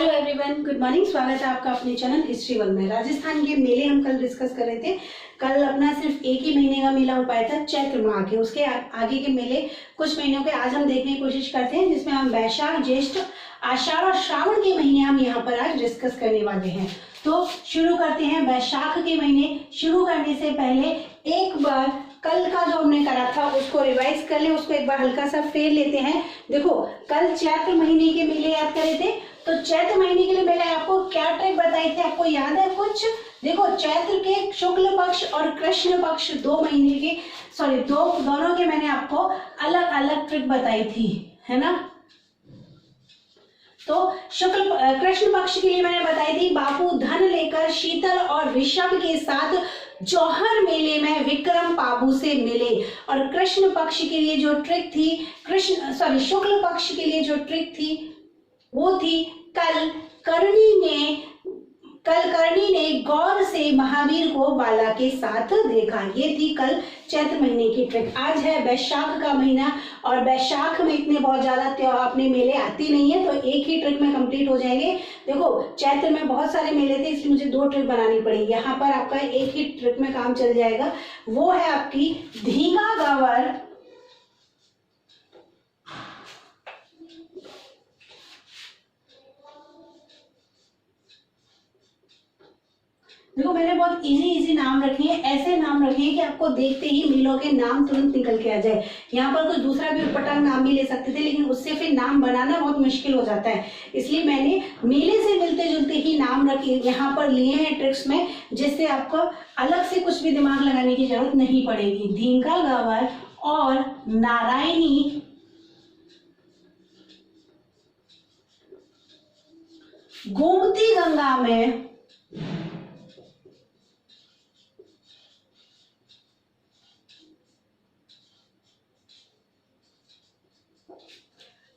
Hello everyone, good morning. स्वागत है आपका अपने चैनल हिस्ट्री वर्ल्ड में। राजस्थान के मेले हम कल डिस्कस कर रहे थे। कल अपना सिर्फ एक ही महीने का मेला हो पाया था, चैत्र माह के। उसके आगे के मेले कुछ महीनों के आज हम देखने की कोशिश करते हैं, जिसमें हम वैशाख, ज्येष्ठ, आषाढ़ और श्रावण के महीने हम यहाँ पर आज डिस्कस करने वाले हैं। तो शुरू करते हैं। वैशाख के महीने शुरू करने से पहले एक बार कल का जो हमने करा था उसको रिवाइज कर ले, उसको एक बार हल्का सा फेर लेते हैं। देखो, कल चैत्र महीने के मेले याद करे थे, तो चैत्र महीने के लिए मैंने आपको क्या ट्रिक बताई थी, आपको याद है कुछ? देखो, चैत्र के शुक्ल पक्ष और कृष्ण पक्ष दोनों के मैंने आपको अलग अलग ट्रिक बताई थी, है ना। तो कृष्ण पक्ष के लिए मैंने बताई थी, बापू धन लेकर शीतल और ऋषभ के साथ जौहर मेले में विक्रम बाबू से मिले। और कृष्ण पक्ष के लिए जो ट्रिक थी, शुक्ल पक्ष के लिए जो ट्रिक थी वो थी, कल करणी ने गौर से महावीर को बाला के साथ देखा। ये थी कल चैत्र महीने की ट्रिक। आज है वैशाख का महीना और वैशाख में इतने बहुत ज्यादा त्योहार अपने मेले आती नहीं है, तो एक ही ट्रिक में कंप्लीट हो जाएंगे। देखो, चैत्र में बहुत सारे मेले थे, इसलिए मुझे 2 ट्रिक बनानी पड़ी। यहाँ पर आपका एक ही ट्रिक में काम चल जाएगा। वो है आपकी धींगा गवर देखो, मैंने बहुत इजी नाम रखे हैं, ऐसे नाम रखे हैं कि आपको देखते ही मेलों के नाम तुरंत निकल के आ जाए। यहाँ पर कोई दूसरा भी उटपटांग नाम भी ले सकते थे, लेकिन उससे फिर नाम बनाना बहुत मुश्किल हो जाता है। इसलिए मैंने मेले से मिलते जुलते ही नाम रखे यहाँ पर लिए हैं ट्रिक्स में, जिससे आपको अलग से कुछ भी दिमाग लगाने की जरूरत नहीं पड़ेगी। धींगा गवर और नारायणी गोमती गंगा में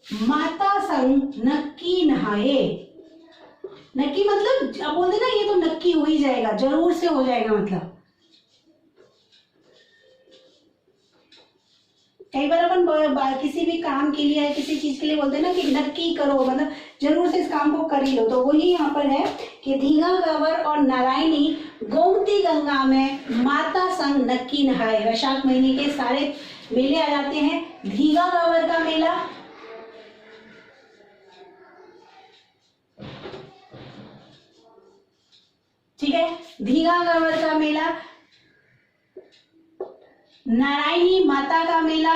माता संग नक्की नहाए। नक्की मतलब अब बोलते ना, ये तो नक्की हो ही जाएगा, जरूर से हो जाएगा। मतलब कई बार अपन किसी भी काम के लिए या किसी चीज के लिए बोलते हैं ना कि नक्की करो, मतलब जरूर से इस काम को कर ही लो। तो वही यहाँ पर है कि धींगा गवर और नारायणी गोमती गंगा में माता संग नक्की नहाए। वैशाख महीने के सारे मेले आ जाते हैं। धींगा गवर का मेला, ठीक है, धींगा गवर का मेला, नारायणी माता का मेला,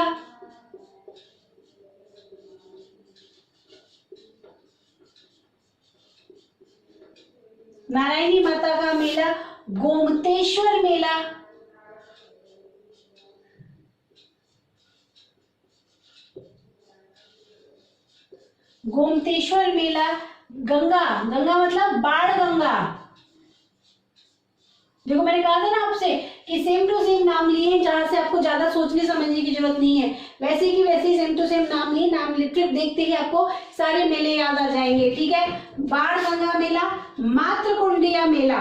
नारायणी माता का मेला, गोमतेश्वर मेला, गोमतेश्वर मेला, गंगा मतलब बाण गंगा। देखो, मैंने कहा था ना आपसे कि सेम टू सेम नाम लिए हैं, जहां से आपको ज्यादा सोचने समझने की जरूरत नहीं है, वैसे की वैसे ही सेम टू सेम नाम लिए। नाम ट्रिक देखते ही आपको सारे मेले याद आ जाएंगे, ठीक है। बाण गंगा मेला, मातृकुंडिया मेला,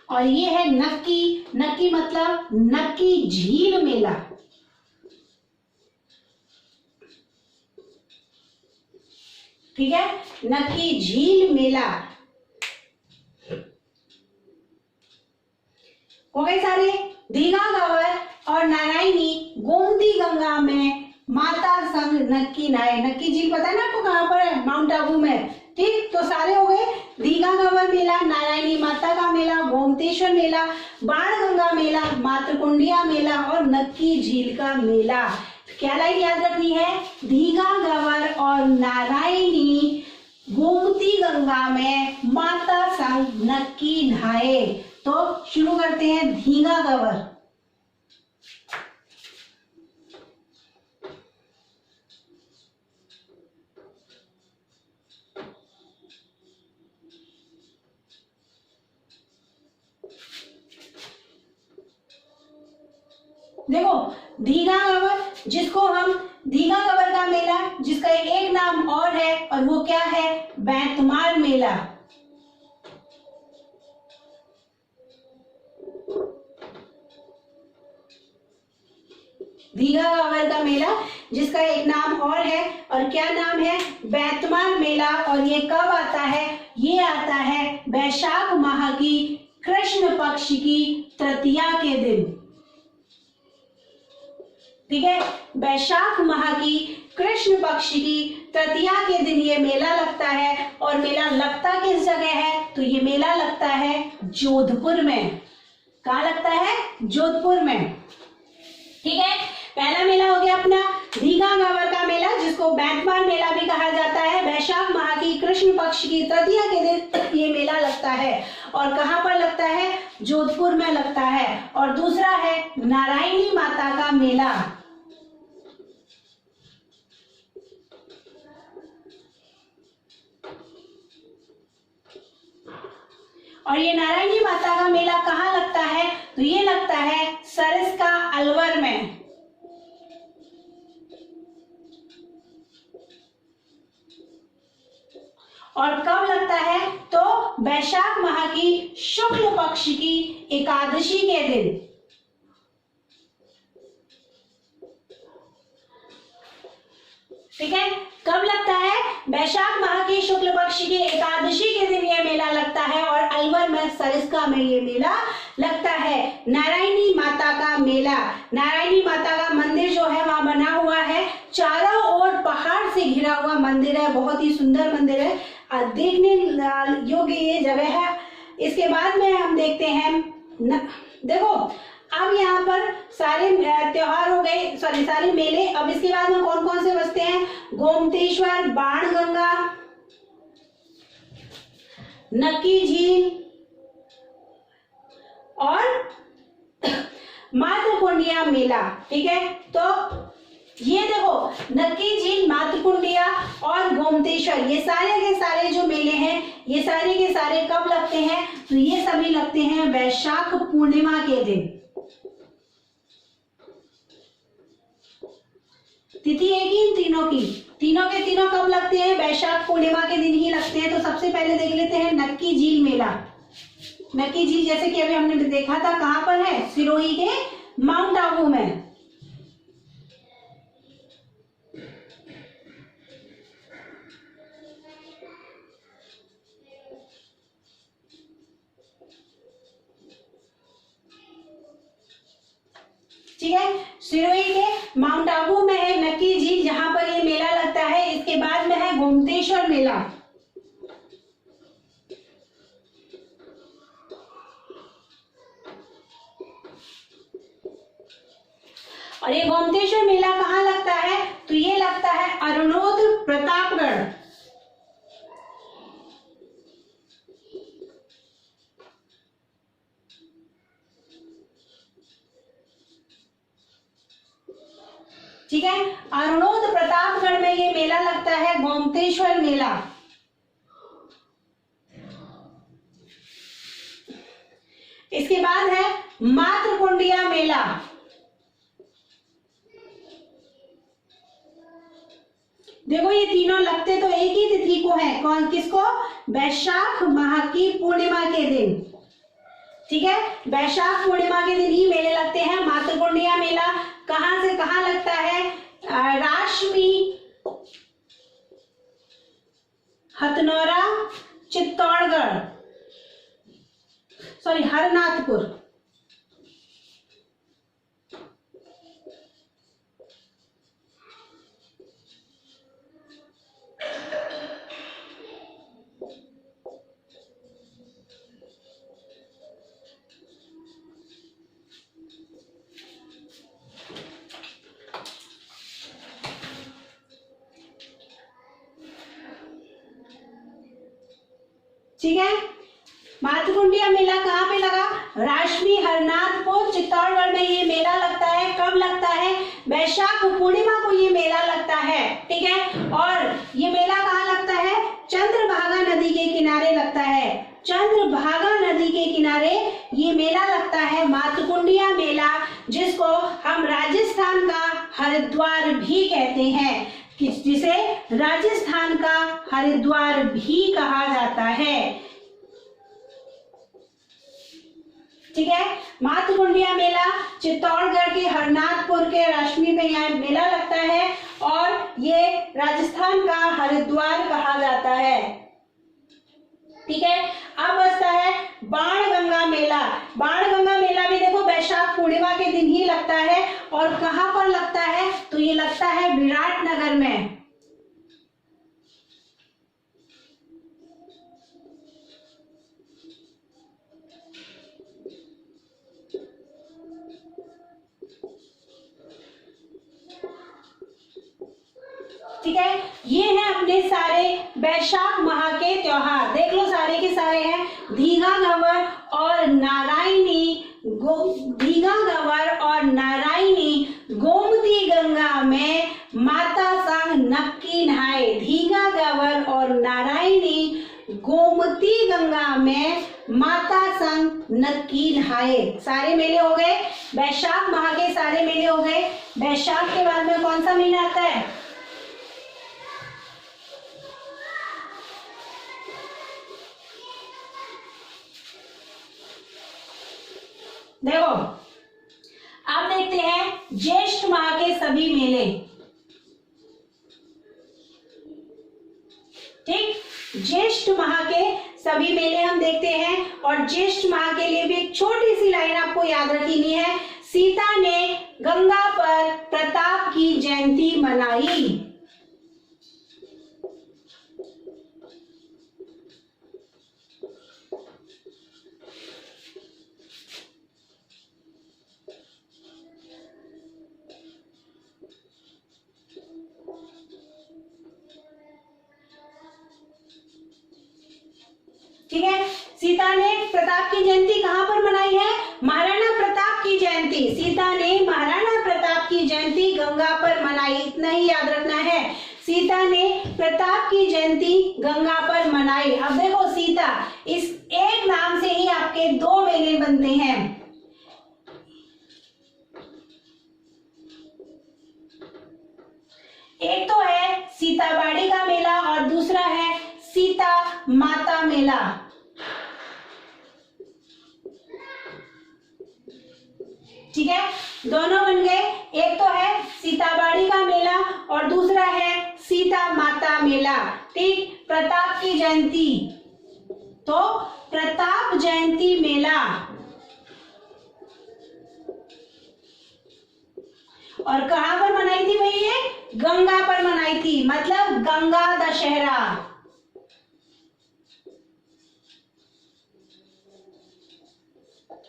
और ये है नक्की मतलब नक्की झील मेला। ठीक है, नक्की झील मेला हो गए सारे। धींगा गवर और नारायणी गोमती गंगा में माता संग नक्की नहाए। नक्की झील पता है ना आपको कहां पर है? माउंट आबू में। ठीक, तो सारे हो गए। धींगा गवर मेला, नारायणी माता का मेला, गोमतेश्वर मेला, बाण गंगा मेला, मातृकुंडिया मेला और नक्की झील का मेला। क्या लाइन याद रखनी है? धींगा गवर और नारायणी गोमती गंगा में माता संग नक्की नहाए। तो शुरू करते हैं धींगा गवर। देखो, धींगा गवर, जिसको हम धींगा गवर का मेला, जिसका एक नाम और है, और वो क्या है? बैतमार मेला। दीघा गावर का मेला, जिसका एक नाम और है, और क्या नाम है, बैतमार मेला। और ये कब आता है, ये आता है वैशाख माह की कृष्ण पक्ष की तृतीया के दिन। ठीक है, वैशाख माह की कृष्ण पक्ष की तृतीया के दिन ये मेला लगता है। और मेला लगता किस जगह है, तो ये मेला लगता है जोधपुर में। कहाँ लगता है, जोधपुर में। ठीक है, पहला मेला हो गया अपना दीघा गावर का मेला, जिसको बैतमार मेला भी कहा जाता है। वैशाख माह की कृष्ण पक्ष की तृतीया के दिन ये मेला लगता है। और कहाँ पर लगता है, जोधपुर में लगता है। और दूसरा है नारायणी माता का मेला। और ये नारायणी माता का मेला कहाँ लगता है, तो ये लगता है सरिस्का अलवर में। और कब लगता है, तो वैशाख माह की शुक्ल पक्ष की एकादशी के दिन। ठीक है, कब लगता है, वैशाख माह की शुक्ल पक्ष की एकादशी के दिन यह मेला लगता है। और अलवर में सरिस्का में ये मेला लगता है। नारायणी माता का मेला, नारायणी माता का मंदिर जो है वहां बना हुआ है, चारों ओर पहाड़ से घिरा हुआ मंदिर है, बहुत ही सुंदर मंदिर है, देखने योग्य ये जगह है। इसके बाद में हम देखते हैं देखो अब यहाँ पर सारे त्योहार हो गए, सॉरी सारे मेले। अब इसके बाद में कौन कौन से बसते हैं, गोमतेश्वर, बाणगंगा, नक्की झील और मातृकुंडिया मेला। ठीक है, तो ये देखो नक्की झील, मातृकुंडिया और गोमतेश्वर, ये सारे के सारे जो मेले हैं, ये सारे के सारे कब लगते हैं, तो ये सभी लगते हैं वैशाख पूर्णिमा के दिन। तिथि एक ही तीनों की, तीनों के तीनों कब लगते हैं, वैशाख पूर्णिमा के दिन ही लगते हैं। तो सबसे पहले देख लेते हैं नक्की झील मेला। नक्की झील जैसे कि अभी हमने देखा था, कहां पर है, सिरोही के माउंट आबू में। ठीक है, सिरोही के माउंट आबू में है नक्की झील, जहां पर ये मेला लगता है। इसके बाद में है गोमतेश्वर मेला। और ये गोमतेश्वर मेला कहाँ लगता है, तो ये लगता है अरुणोद प्रतापगढ़। ठीक है, अरुणोद प्रतापगढ़ में ये मेला लगता है, गोमतेश्वर मेला। इसके बाद है मातृकुंडिया मेला। देखो ये तीनों लगते तो एक ही तिथि को है, कौन किसको, वैशाख माह की पूर्णिमा के दिन। ठीक है, वैशाख पूर्णिमा के दिन ही मेले लगते हैं। मातृकुंडिया मेला कहां से कहां लगता है, राशमी, हथनौरा, चित्तौड़गढ़, सॉरी हरनाथपुर। ठीक है, मातृकुंडिया मेला कहाँ पे लगा, राशमी, हरनाथपुर, चित्तौड़गढ़ में ये मेला लगता है। कब लगता है, वैशाख पूर्णिमा को ये मेला लगता है। ठीक है, और ये मेला कहाँ लगता है, चंद्रभागा नदी के किनारे लगता है। चंद्रभागा नदी के किनारे ये मेला लगता है, मातृकुंडिया मेला, जिसको हम राजस्थान का हरिद्वार भी कहते हैं, जिसे राजस्थान का हरिद्वार भी कहा जाता है। ठीक है। मातकुंडिया मेला चित्तौड़गढ़ के हरनाथपुर के रश्मि में यहाँ मेला लगता है और ये राजस्थान का हरिद्वार कहा जाता है। ठीक है। अब बचता है बाणगंगा मेला। बाणगंगा मेला भी देखो वैशाख पूर्णिमा के दिन ही लगता है और कहां पर लगता है, तो ये लगता है विराटनगर में। ठीक है। ये हैं अपने सारे वैशाख माह के त्योहार, देख लो सारे के सारे हैं। धीगा गवर और नारायणी धीगा गवर और नारायणी गोमती गंगा में माता संग नक्की नहाए। धीगा गवर और नारायणी गोमती गंगा में माता संग नक्की नहाए। सारे मेले हो गए, वैशाख माह के सारे मेले हो गए। वैशाख के बाद में कौन सा महीना आता है? देखो अब देखते हैं ज्येष्ठ माह के सभी मेले। ठीक, ज्येष्ठ माह के सभी मेले हम देखते हैं और ज्येष्ठ माह के लिए भी एक छोटी सी लाइन आपको याद रखनी है। सीता ने गंगा पर प्रताप की जयंती मनाई। ठीक है। सीता ने प्रताप की जयंती कहां पर मनाई है? महाराणा प्रताप की जयंती। सीता ने महाराणा प्रताप की जयंती गंगा पर मनाई, इतना ही याद रखना है। सीता ने प्रताप की जयंती गंगा पर मनाई। अब देखो सीता, इस एक नाम से ही आपके दो मेले बनते हैं। एक तो है सीताबाड़ी का मेला और दूसरा है सीता माता मेला। ठीक है, दोनों बन गए। एक तो है सीताबाड़ी का मेला और दूसरा है सीता माता मेला। ठीक, प्रताप की जयंती, तो प्रताप जयंती मेला और कहां पर मनाई थी भाई? ये गंगा पर मनाई थी, मतलब गंगा दशहरा।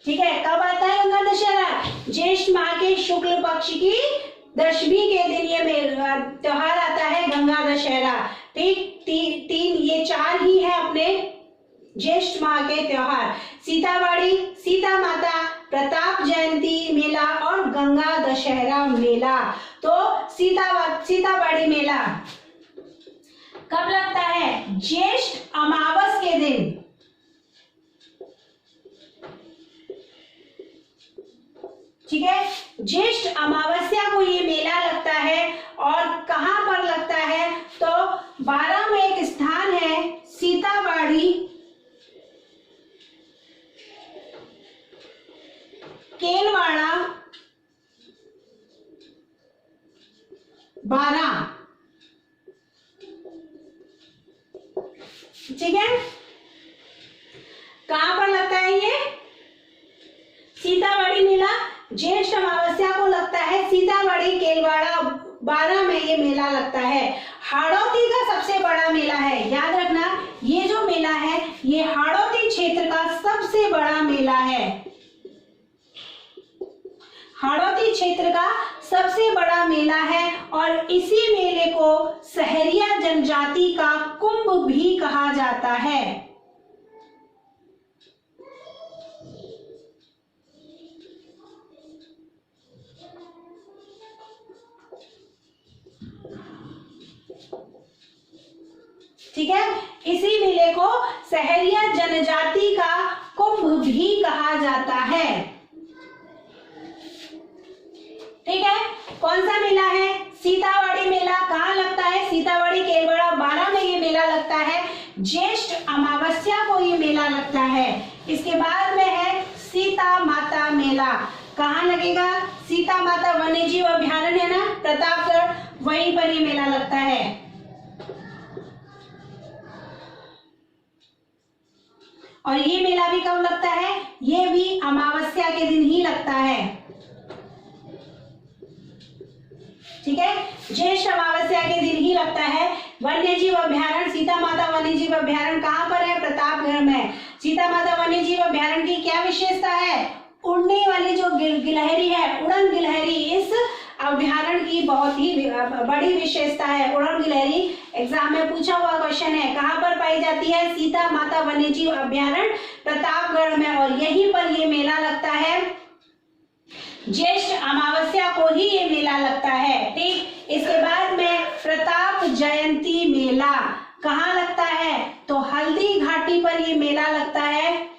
ठीक है, कब आता है गंगा दशहरा? ज्येष्ठ माह के शुक्ल पक्ष की दशमी के दिन ये त्योहार आता है गंगा दशहरा। ठीक, तीन ये चार ही है अपने ज्येष्ठ माह के त्योहार। सीताबाड़ी, सीता माता, प्रताप जयंती मेला और गंगा दशहरा मेला। तो सीताबाड़ी मेला कब लगता है? ज्येष्ठ अमावस के दिन। ठीक है, ज्येष्ठ अमावस्या को ये मेला लगता है और कहां पर लगता है? तो 12 में एक स्थान है सीताबाड़ी केलवाड़ा 12। ठीक है, कहां पर लगता है ये? सीताबाड़ी मेला ज्येष्ठ अमावस्या को लगता है सीताबाड़ी केलवाड़ा 12 में ये मेला लगता है। हाड़ौती का सबसे बड़ा मेला है, याद रखना ये जो मेला है ये हाड़ौती क्षेत्र का सबसे बड़ा मेला है। हाड़ौती क्षेत्र का सबसे बड़ा मेला है और इसी मेले को सहरिया जनजाति का कुंभ भी कहा जाता है। ठीक है, इसी मेले को सहरिया जनजाति का कुंभ भी कहा जाता है। ठीक है, कौन सा मेला है? सीताबाड़ी मेला। कहाँ लगता है? सीताबाड़ी केलवाड़ा 12 में ये मेला लगता है। ज्येष्ठ अमावस्या को ये मेला लगता है। इसके बाद में है सीता मेला कहाँ लगेगा? सीता माता वन्य जीव अभ्यारण्य है ना प्रतापगढ़, वहीं पर ये मेला लगता है। और ये मेला भी कब लगता है? ये भी अमावस्या के दिन ही लगता है। ठीक है, ज्येष्ठ अमावस्या के दिन ही लगता है। वन्य जीव अभ्यारण्य, सीता माता वन्य जीव अभ्यारण्य कहाँ पर है? प्रतापगढ़ में। सीता माता वन्य जीव अभ्यारण्य की क्या विशेषता है? उड़ने वाली जो गिलहरी है, उड़न गिलहरी इस अभ्यारण्य की बहुत ही बड़ी विशेषता है। उड़न गिलहरी एग्जाम में पूछा हुआ क्वेश्चन है, कहाँ पर पाई जाती है? सीता माता वन्य जीव अभ्यारण्य प्रतापगढ़ में, और यहीं पर ये मेला लगता है। ज्येष्ठ अमावस्या को ही ये मेला लगता है। ठीक, इसके बाद में प्रताप जयंती मेला कहाँ लगता है? तो हल्दी घाटी पर ये मेला लगता है।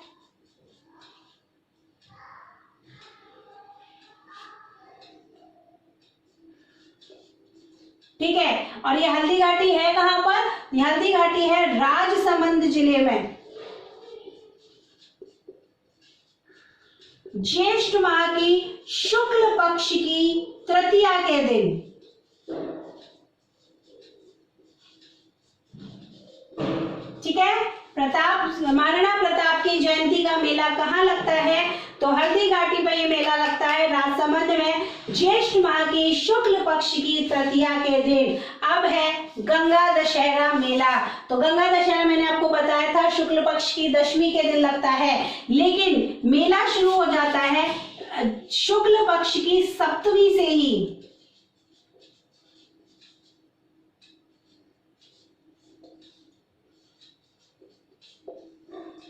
ठीक है, और ये हल्दी घाटी है कहाँ पर? हल्दी घाटी है राजसमंद जिले में। ज्येष्ठ माह की शुक्ल पक्ष की तृतीया के दिन। ठीक है, महाराणा प्रताप की जयंती का मेला कहाँ लगता है? तो हल्दी घाटी पर ये मेला लगता है राजसमंद में, ज्येष्ठ माह की शुक्ल पक्ष की तृतीया के दिन। अब है गंगा दशहरा मेला। तो गंगा दशहरा मैंने आपको बताया था शुक्ल पक्ष की दशमी के दिन लगता है, लेकिन मेला शुरू हो जाता है शुक्ल पक्ष की सप्तमी से ही।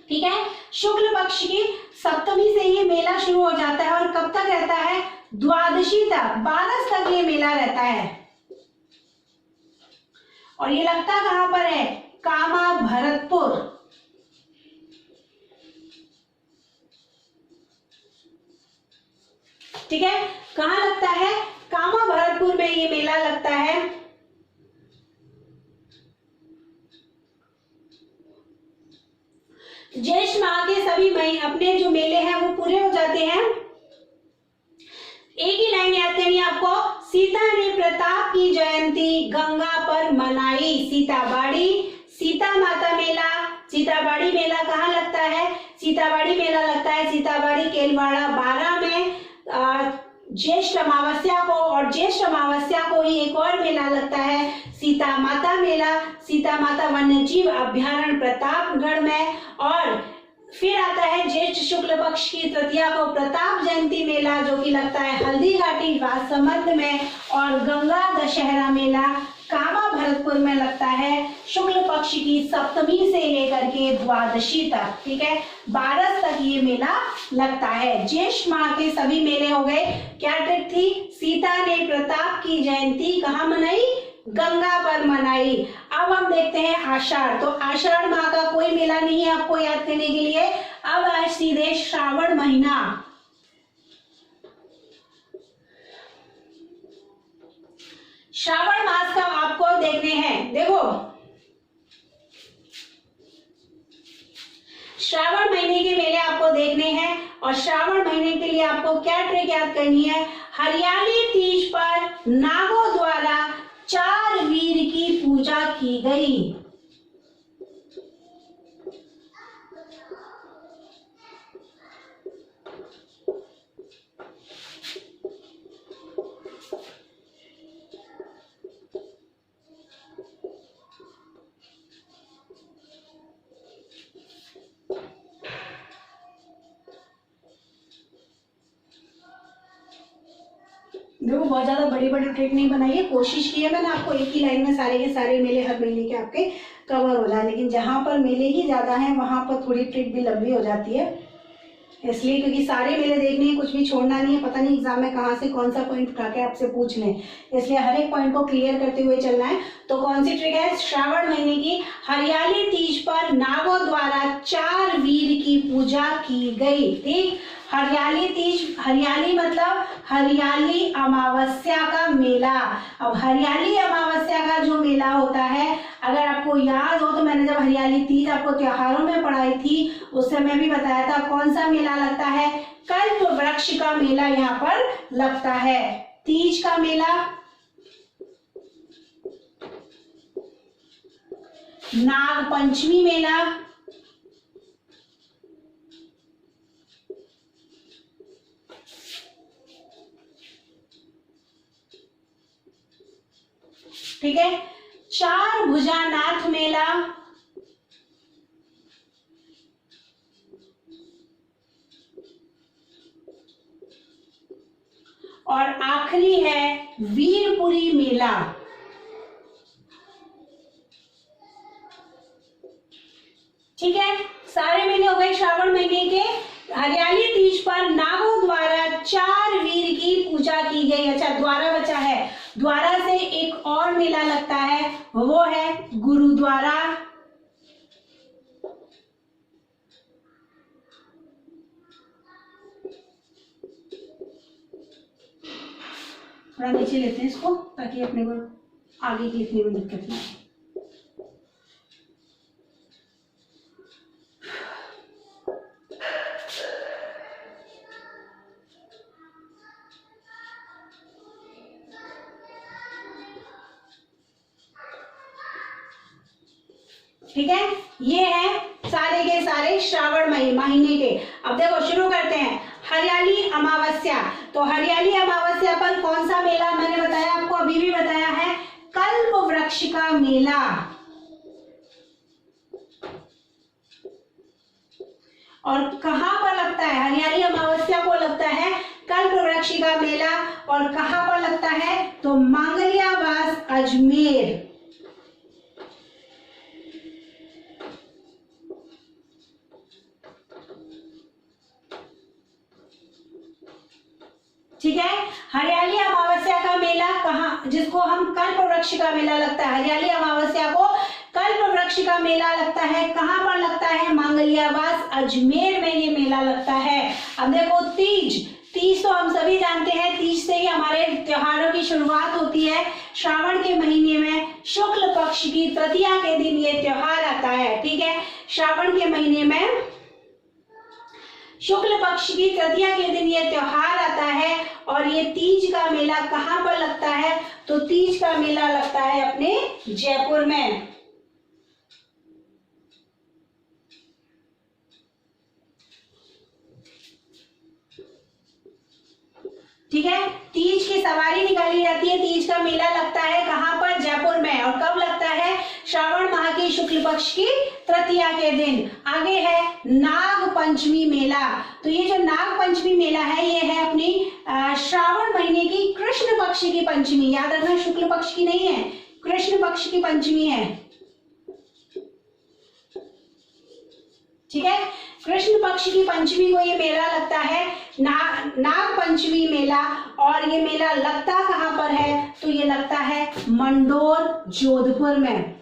ठीक है, शुक्ल पक्ष की सप्तमी से ये मेला शुरू हो जाता है और कब तक रहता है? द्वादशी तक, 12 तक ये मेला रहता है। और ये लगता कहां पर है? कामा भरतपुर। ठीक है, कहां लगता है? कामा भरतपुर में ये मेला लगता है। ज्येष्ठ माह के सभी महीने अपने जो मेले हैं वो पूरे हो जाते हैं। एक ही लाइन याद करनी है आपको, सीता ने प्रताप की जयंती गंगा पर मनाई। सीताबाड़ी, सीता माता मेला, सीताबाड़ी मेला कहाँ लगता है? सीताबाड़ी मेला लगता है सीताबाड़ी केलवाड़ा 12 में ज्येष्ठ अमावस्या को, और ज्येष्ठ अमावस्या को ही एक और मेला लगता है सीता माता मेला, सीता माता वन्य जीव अभ्यारण्य प्रतापगढ़ में। और फिर आता है ज्येष्ठ शुक्ल पक्ष की तृतीया को प्रताप जयंती मेला, जो कि लगता है हल्दी घाटी राजसमंद में। और गंगा दशहरा मेला कामा भरतपुर में लगता है शुक्ल पक्ष की सप्तमी से लेकर के द्वादशी तक। ठीक है, 12 तक ये मेला लगता है। ज्येष्ठ माह के सभी मेले हो गए। क्या ट्रिक थी? सीता ने प्रताप की जयंती कहाँ मनाई? गंगा पर मनाई। अब हम देखते हैं आषाढ़। तो आषाढ़ माह का कोई मेला नहीं है आपको याद करने के लिए। अब आज सीधे श्रावण महीना। श्रावण मास का आपको देखने हैं। देखो, श्रावण महीने के मेले आपको देखने हैं, और श्रावण महीने के लिए आपको क्या ट्रिक याद करनी है? हरियाली तीज पर नागों द्वारा 4 वीर की पूजा की गई। देखो, बहुत ज्यादा बड़ी बड़ी ट्रिक नहीं बनाई है, कोशिश की है मैंने आपको एक ही लाइन में सारे के सारे मेले हर महीने के आपके कवर हो जाए, लेकिन जहां पर मेले ही ज्यादा हैं वहां पर थोड़ी ट्रिक भी लंबी हो जाती है, इसलिए क्योंकि सारे मेले देखने हैं, कुछ भी छोड़ना नहीं है। पता नहीं एग्जाम में कहाँ से कौन सा पॉइंट उठा के आपसे पूछ लें, इसलिए हर एक पॉइंट को क्लियर करते हुए चलना है। तो कौन सी ट्रिक है? श्रावण महीने की हरियाली तीज पर नागों द्वारा 4 वीर की पूजा की गई। ठीक, हरियाली तीज, हरियाली मतलब हरियाली अमावस्या का मेला। अब हरियाली अमावस्या का जो मेला होता है, अगर आपको याद हो तो मैंने जब हरियाली तीज आपको त्योहारों में पढ़ाई थी उस समय भी बताया था कौन सा मेला लगता है, कल्प वृक्ष का मेला यहाँ पर लगता है। तीज का मेला, नाग पंचमी मेला, ठीक है, चार भुजानाथ मेला, और आखिरी है वीरपुरी मेला। ठीक है, सारे मेले हो गए श्रावण महीने के। हरियाली तीज पर नागों द्वारा 4 वीर की पूजा की गई। अच्छा, द्वारा बचा है, द्वारा से एक और मेला लगता है, वो है गुरुद्वारा। थोड़ा नीचे लेते हैं इसको ताकि अपने को आगे लिखने में दिक्कत ना आए। ठीक है, ये है सारे के सारे श्रावण महीने के। अब देखो शुरू करते हैं। हरियाली अमावस्या, तो हरियाली अमावस्या पर कौन सा मेला, मैंने बताया आपको, अभी भी बताया है, कल्प वृक्ष का मेला। और कहां पर लगता है, हरियाली अमावस्या को लगता है कल्प वृक्ष का मेला, और कहां पर लगता है, तो मांगलियावास अजमेर। ठीक है, हरियाली अमावस्या का मेला कहाँ, जिसको हम कल्प वृक्ष का मेला लगता है, हरियाली अमावस्या को कल्प वृक्ष का मेला लगता है, कहाँ पर लगता है, मांगलियावास अजमेर में ये मेला लगता है। अब देखो तीज, तीज तो हम सभी जानते हैं, तीज से ही हमारे त्योहारों की शुरुआत होती है। श्रावण के महीने में शुक्ल पक्ष की तृतीया के दिन ये त्योहार आता है। ठीक है, श्रावण के महीने में शुक्ल पक्ष की तृतीया के दिन ये त्योहार आता है, और ये तीज का मेला कहाँ पर लगता है, तो तीज का मेला लगता है अपने जयपुर में। ठीक है, तीज की सवारी निकाली जाती है, तीज का मेला लगता है कहाँ पर, जयपुर में। और कब लगता है, श्रावण माह की शुक्ल पक्ष की तृतीया के दिन। आगे है नाग पंचमी मेला, तो ये जो नाग पंचमी मेला है ये है अपनी श्रावण महीने की कृष्ण पक्ष की पंचमी। याद रखना, शुक्ल पक्ष की नहीं है, कृष्ण पक्ष की पंचमी है। ठीक है, कृष्ण पक्ष की पंचमी को ये मेला लगता है, नाग पंचमी मेला। और ये मेला लगता कहाँ पर है, तो ये लगता है मंडोर जोधपुर में।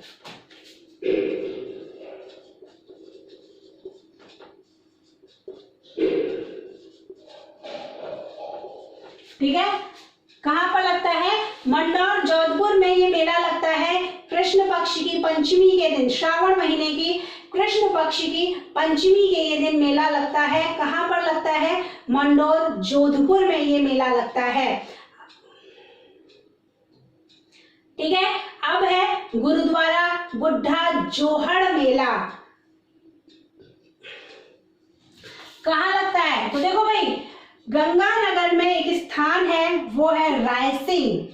ठीक है, कहाँ पर लगता है, मंडोर जोधपुर में ये मेला लगता है कृष्ण पक्ष की पंचमी के दिन। श्रावण महीने की कृष्ण पक्ष की पंचमी के ये दिन मेला लगता है। कहाँ पर लगता है, मंडोर जोधपुर में ये मेला लगता है। ठीक है, अब है गुरुद्वारा बुढ़ा जोहड़ मेला। कहाँ लगता है, तो देखो भाई, गंगानगर में एक स्थान है, वो है रायसिंह।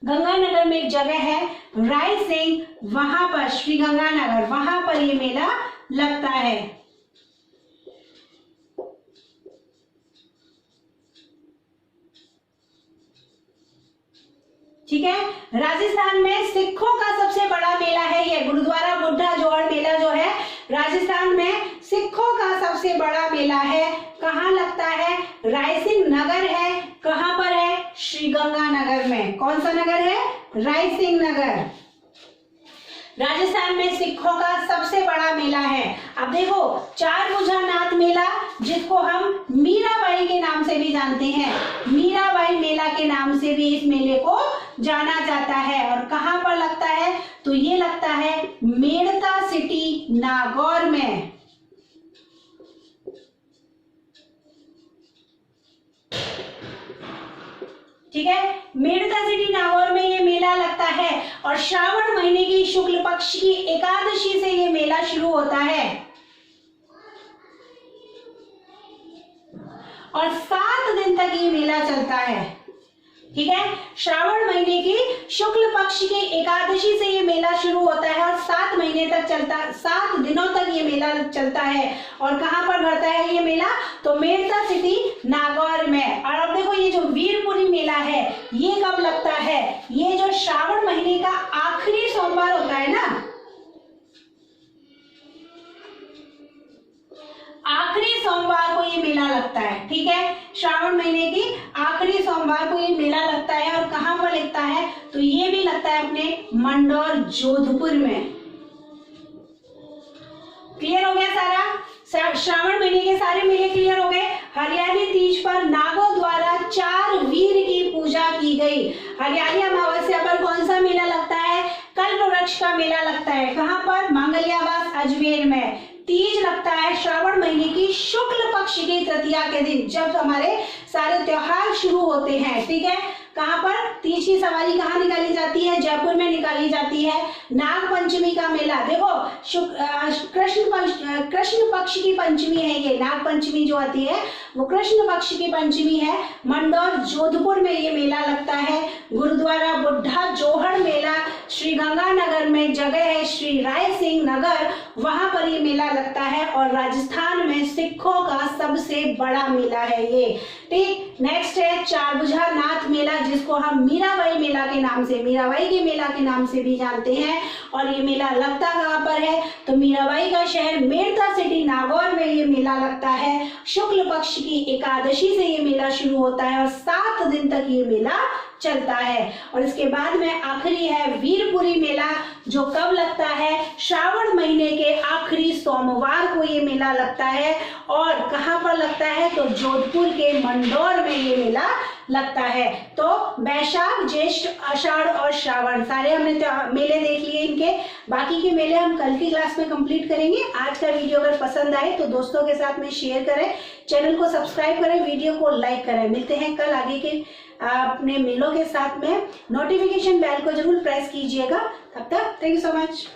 गंगानगर में एक जगह है रायसिंह, वहां पर श्री गंगानगर, वहां पर ये मेला लगता है। ठीक है, राजस्थान में सिखों का सबसे बड़ा मेला है ये गुरुद्वारा बुढ़ा जोहड़ मेला, जो है राजस्थान में सिखों का सबसे बड़ा मेला है। कहाँ लगता है, रायसिंह नगर है। कहाँ पर है, श्री गंगानगर में। कौन सा नगर है, रायसिंह नगर। राजस्थान में सिखों का सबसे बड़ा मेला है। अब देखो, चारभुजा नाथ मेला, जिसको हम मीराबाई के नाम से भी जानते हैं, मीराबाई मेला के नाम से भी इस मेले को जाना जाता है। और कहां पर लगता है? तो ये लगता है मेड़ता सिटी, नागौर में। ठीक है, मेड़ता सिटी नागौर में ये मेला लगता है और श्रावण महीने की शुक्ल पक्ष की एकादशी से ये मेला शुरू होता है और 7 दिन तक ये मेला चलता है। ठीक है, श्रावण महीने की शुक्ल पक्ष की एकादशी से ये मेला शुरू होता है और 7 महीने तक चलता, 7 दिनों तक ये मेला चलता है। और कहां पर भरता है ये मेला? तो मेड़ता सिटी, नागौर में। और अब देखो, ये जो वीरपुरी मेला है, ये कब लगता है? ये जो श्रावण महीने का आखिरी सोमवार होता है ना, आखिरी सोमवार को ये मेला लगता है। ठीक है, श्रावण महीने की आखिरी सोमवार को ये मेला लगता है। और कहां पर लगता है? तो ये भी लगता है अपने मंडौर, जोधपुर में। क्लियर हो गया सारा? श्रावण महीने के सारे मेले क्लियर हो गए। हरियाली तीज पर नागों द्वारा 4 वीर की पूजा की गई। हरियाली अमावस्या पर कौन सा मेला लगता है? कल्प वृक्ष का मेला लगता है। कहां पर? मांगल्यावास, अजमेर में। तीज लगता है श्रावण महीने की शुक्ल पक्ष की तृतीया के दिन, जब हमारे सारे त्योहार शुरू होते हैं। ठीक है, कहां पर? तीज की सवारी कहां निकाली जाती है? जयपुर में निकाली जाती है। नाग पंचमी का मेला, देखो कृष्ण पक्ष की पंचमी है ये, नाग पंचमी जो आती है वो कृष्ण पक्ष की पंचमी है। मंडौर, जोधपुर में ये मेला लगता है। गुरुद्वारा बुढ़ा जोहड़ मेला श्री गंगानगर में जगह है, श्री राय सिंह नगर, वहां पर ये मेला लगता है। और राजस्थान में सिखों का सबसे बड़ा मेला है ये। ठीक, नेक्स्ट है चारभुजा नाथ मेला, जिसको हम मीराबाई मेला के नाम से, मीराबाई के मेला के नाम से भी जानते हैं। और ये मेला लगता कहां पर है? तो मीराबाई का शहर मेड़ता सिटी, नागौर में ये मेला लगता है। शुक्ल पक्ष की एकादशी से ये मेला शुरू होता है और 7 दिन तक ये मेला चलता है। और इसके बाद में आखिरी है वीरपुरी मेला, जो कब लगता है? श्रावण महीने के आखिरी सोमवार को ये मेला लगता है। और कहां पर लगता है? तो जोधपुर के मंडौर में ये मेला लगता है। तो वैशाख, ज्येष्ठ, आषाढ़ और श्रावण, सारे हमने मेले देख लिए इनके। बाकी के मेले हम कल की क्लास में कंप्लीट करेंगे। आज का वीडियो अगर पसंद आए तो दोस्तों के साथ में शेयर करें, चैनल को सब्सक्राइब करें, वीडियो को लाइक करें। मिलते हैं कल आगे के अपने मेलों के साथ में। नोटिफिकेशन बेल को जरूर प्रेस कीजिएगा। तब तक थैंक यू सो मच।